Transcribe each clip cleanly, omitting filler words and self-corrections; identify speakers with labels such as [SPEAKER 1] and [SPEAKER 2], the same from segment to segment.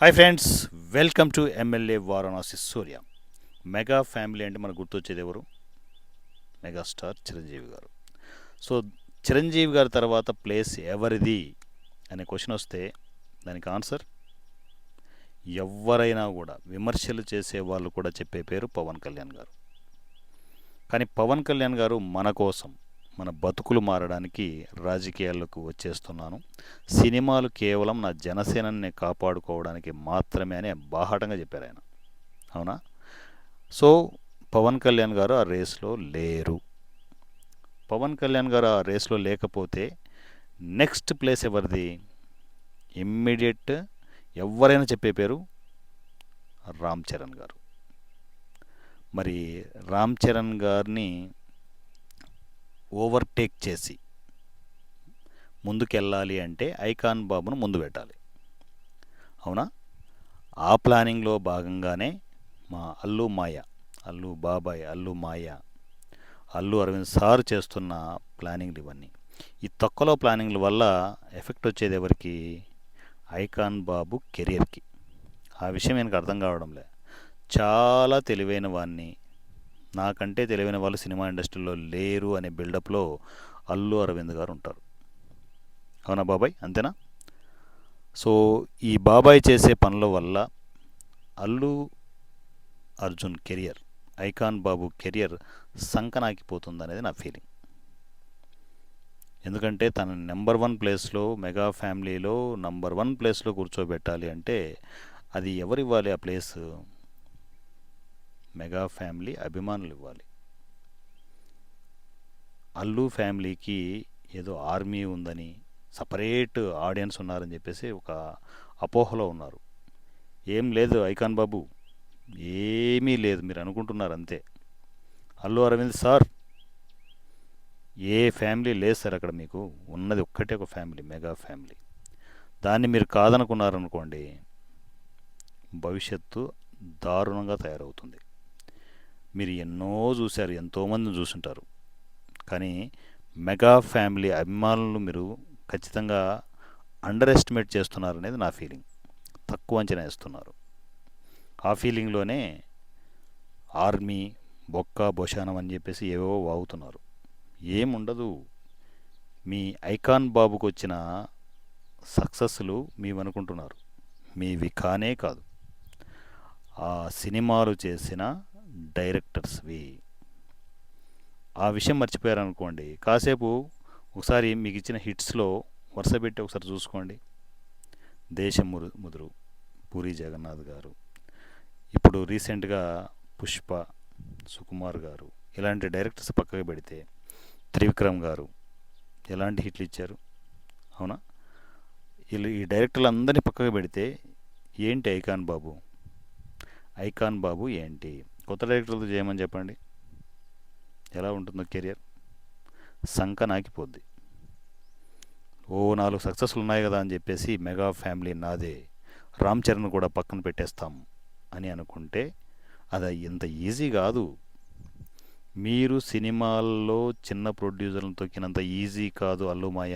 [SPEAKER 1] Hi friends, welcome to MLA Varanasi Surya. Mega family అంటే మనకు గుర్తొచ్చేది ఎవరు? మెగాస్టార్ చిరంజీవి గారు. సో చిరంజీవి గారి తర్వాత ప్లేస్ ఎవరిది అనే క్వశ్చన్ వస్తే దానికి ఆన్సర్ ఎవరైనా కూడా విమర్శలు చేసే వాళ్ళు కూడా చెప్పే పేరు పవన్ కళ్యాణ్ గారు. కానీ పవన్ కళ్యాణ్ గారు మన కోసం, మన బతుకులు మారడానికి రాజకీయాల్లోకి వచ్చేస్తున్నాను, సినిమాలు కేవలం నా జనసేనని కాపాడుకోవడానికి మాత్రమే అని బాహాటంగా చెప్పారు ఆయన. అవునా? సో పవన్ కళ్యాణ్ గారు ఆ రేస్లో లేరు. పవన్ కళ్యాణ్ గారు ఆ రేస్లో లేకపోతే నెక్స్ట్ ప్లేస్ ఎవరిది? ఇమ్మీడియట్ ఎవరైనా చెప్పే పేరు రామ్ చరణ్ గారు. మరి రామ్ చరణ్ గారిని ఓవర్టేక్ చేసి ముందుకెళ్ళాలి అంటే ఐకాన్ బాబును ముందు పెట్టాలి. అవునా? ఆ ప్లానింగ్లో భాగంగానే మా అల్లు మాయ, అల్లు బాబాయ్, అల్లు మాయ, అల్లు అరవింద్ సార్ చేస్తున్న ప్లానింగ్లు ఇవన్నీ. ఈ తొక్కలో ప్లానింగ్ల వల్ల ఎఫెక్ట్ వచ్చేది ఎవరికి? ఐకాన్ బాబు కెరియర్కి. ఆ విషయం எனக்கு అర్థం కావడంలే. చాలా తెలివైన వాడిని, నాకంటే తెలివైన వాళ్ళు సినిమా ఇండస్ట్రీలో లేరు అనే బిల్డప్లో అల్లు అరవింద్ గారు ఉంటారు. అవునా బాబాయ్? అంతేనా? సో ఈ బాబాయ్ చేసే పనుల వల్ల అల్లు అర్జున్ కెరియర్, ఐకాన్ బాబు కెరియర్ సంకనాకిపోతుందనేది నా ఫీలింగ్. ఎందుకంటే తన నెంబర్ వన్ ప్లేస్లో, మెగా ఫ్యామిలీలో నంబర్ వన్ ప్లేస్లో కూర్చోబెట్టాలి అంటే అది ఎవరు ఇవ్వాలి? ఆ ప్లేస్ మెగా ఫ్యామిలీ అభిమానులు ఇవ్వాలి. అల్లు ఫ్యామిలీకి ఏదో ఆర్మీ ఉందని, సపరేట్ ఆడియన్స్ ఉన్నారని చెప్పేసి ఒక అపోహలో ఉన్నారు. ఏం లేదు ఐకాన్ బాబు, ఏమీ లేదు, మీరు అనుకుంటున్నారు అంతే. అల్లు అరవింద్ సార్, ఏ ఫ్యామిలీ లేదు సార్ అక్కడ. మీకు ఉన్నది ఒక్కటే ఒక ఫ్యామిలీ, మెగా ఫ్యామిలీ. దాన్ని మీరు కాదనుకున్నారనుకోండి, భవిష్యత్తు దారుణంగా తయారవుతుంది. మీరు ఎన్నో చూశారు, ఎంతోమందిని చూసుంటారు. కానీ మెగా ఫ్యామిలీ అభిమానులు మీరు ఖచ్చితంగా అండర్ ఎస్టిమేట్ చేస్తున్నారనేది నా ఫీలింగ్. తక్కువ అంచనా వేస్తున్నారు. ఆ ఫీలింగ్లోనే ఆర్మీ, బొక్క బొషానం అని చెప్పేసి ఏవేవో వాగుతున్నారు. ఏముండదు. మీ ఐకాన్ బాబుకు వచ్చిన సక్సెస్లు మీవనుకుంటున్నారు, మీవి కానే కాదు. ఆ సినిమాలు చేసిన డైరెక్టర్స్వి. ఆ విషయం మర్చిపోయారనుకోండి, కాసేపు ఒకసారి మీకు ఇచ్చిన హిట్స్లో వరుస పెట్టి ఒకసారి చూసుకోండి. దేశం ముదురు, పూరి జగన్నాథ్ గారు, ఇప్పుడు రీసెంట్గా పుష్ప, సుకుమార్ గారు, ఇలాంటి డైరెక్టర్స్ పక్కకు పెడితే త్రివిక్రమ్ గారు ఎలాంటి హిట్లు ఇచ్చారు? అవునా? ఈ డైరెక్టర్లు అందరినీ పక్కకు పెడితే ఏంటి ఐకాన్ బాబు? ఐకాన్ బాబు ఏంటి? కొత్త డైరెక్టర్లతో చేయమని చెప్పండి, ఎలా ఉంటుందో కెరియర్? సంకనాకిపోద్ది. ఓ 4 సక్సెస్లు ఉన్నాయి కదా అని చెప్పేసి మెగా ఫ్యామిలీ నాదే, రామ్ చరణ్ కూడా పక్కన పెట్టేస్తాం అని అనుకుంటే అది ఇంత ఈజీ కాదు. మీరు సినిమాల్లో చిన్న ప్రొడ్యూసర్లను తొక్కినంత ఈజీ కాదు అల్లుమాయ.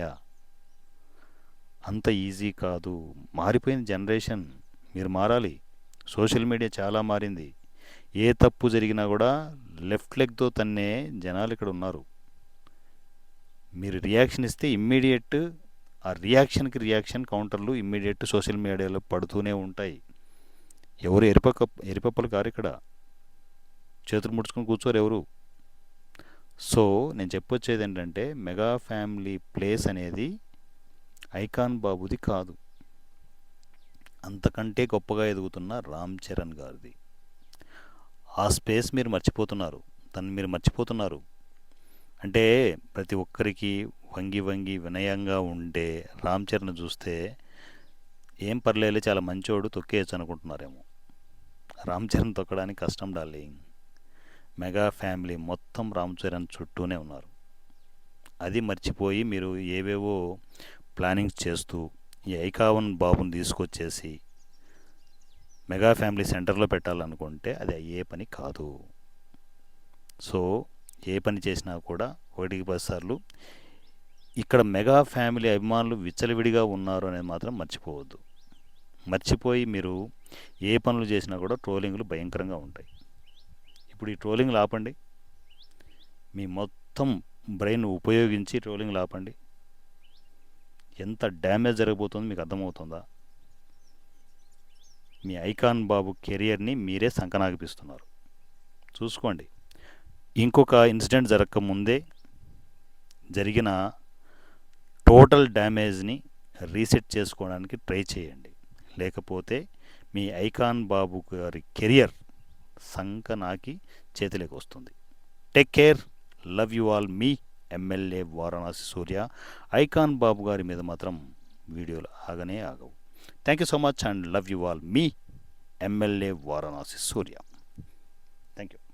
[SPEAKER 1] అంత ఈజీ కాదు. మారిపోయింది జనరేషన్, మీరు మారాలి. సోషల్ మీడియా చాలా మారింది. ఏ తప్పు జరిగినా కూడా లెఫ్ట్ లెగ్తో తన్నే జనాలు ఇక్కడ ఉన్నారు. మీరు రియాక్షన్ ఇస్తే ఇమ్మీడియట్ ఆ రియాక్షన్కి రియాక్షన్ కౌంటర్లు ఇమ్మీడియట్ సోషల్ మీడియాలో పడుతూనే ఉంటాయి. ఎవరు ఎరిపప్పలు కారు ఇక్కడ, చేతులు ముడుచుకొని కూర్చోరు ఎవరు. సో నేను చెప్పొచ్చేది ఏంటంటే, మెగా ఫ్యామిలీ ప్లేస్ అనేది ఐకాన్ బాబుది కాదు, అంతకంటే గొప్పగా ఎదుగుతున్న రామ్ చరణ్ గారిది. ఆ స్పేస్ మీరు మర్చిపోతున్నారు, తను మీరు మర్చిపోతున్నారు. అంటే ప్రతి ఒక్కరికి వంగి వంగి వినయంగా ఉండే రామ్ చరణ్ చూస్తే ఏం పర్లేదు, చాలా మంచోడు, తొక్కేయచ్చు అనుకుంటున్నారేమో. రామ్ చరణ్ తొక్కడానికి కష్టం డార్లింగ్. మెగా ఫ్యామిలీ మొత్తం రామ్ చరణ్ చుట్టూనే ఉన్నారు. అది మర్చిపోయి మీరు ఏవేవో ప్లానింగ్స్ చేస్తూ ఈ ఐకాన్ బాబుని తీసుకొచ్చేసి మెగా ఫ్యామిలీ సెంటర్లో పెట్టాలనుకుంటే అది అయ్యే పని కాదు. సో ఏ పని చేసినా కూడా 1-10 సార్లు ఇక్కడ మెగా ఫ్యామిలీ అభిమానులు విచ్చలవిడిగా ఉన్నారు అనేది మాత్రం మర్చిపోవద్దు. మర్చిపోయి మీరు ఏ పనులు చేసినా కూడా ట్రోలింగ్లు భయంకరంగా ఉంటాయి. ఇప్పుడు ఈ ట్రోలింగ్లు ఆపండి. మీ మొత్తం బ్రెయిన్ ఉపయోగించి ట్రోలింగ్లు ఆపండి. ఎంత డ్యామేజ్ జరగబోతుందో మీకు అర్థమవుతుందా? మీ ఐకాన్ బాబు కెరియర్ని మీరే సంకనాగిపిస్తున్నారు. చూసుకోండి. ఇంకొక ఇన్సిడెంట్ జరగకముందే జరిగిన టోటల్ డ్యామేజ్ని రీసెట్ చేసుకోవడానికి ట్రై చేయండి. లేకపోతే మీ ఐకాన్ బాబు గారి కెరియర్ సంకనాకి చేతిలోకి వస్తుంది. Take care. Love you all. మీ ఎమ్మెల్యే వారణాసి సూర్య. ఐకాన్ బాబు గారి మీద మాత్రం వీడియోలు ఆగనే ఆగవు. Thank you so much and love you all. మీ MLA Varanasi Surya. Thank you.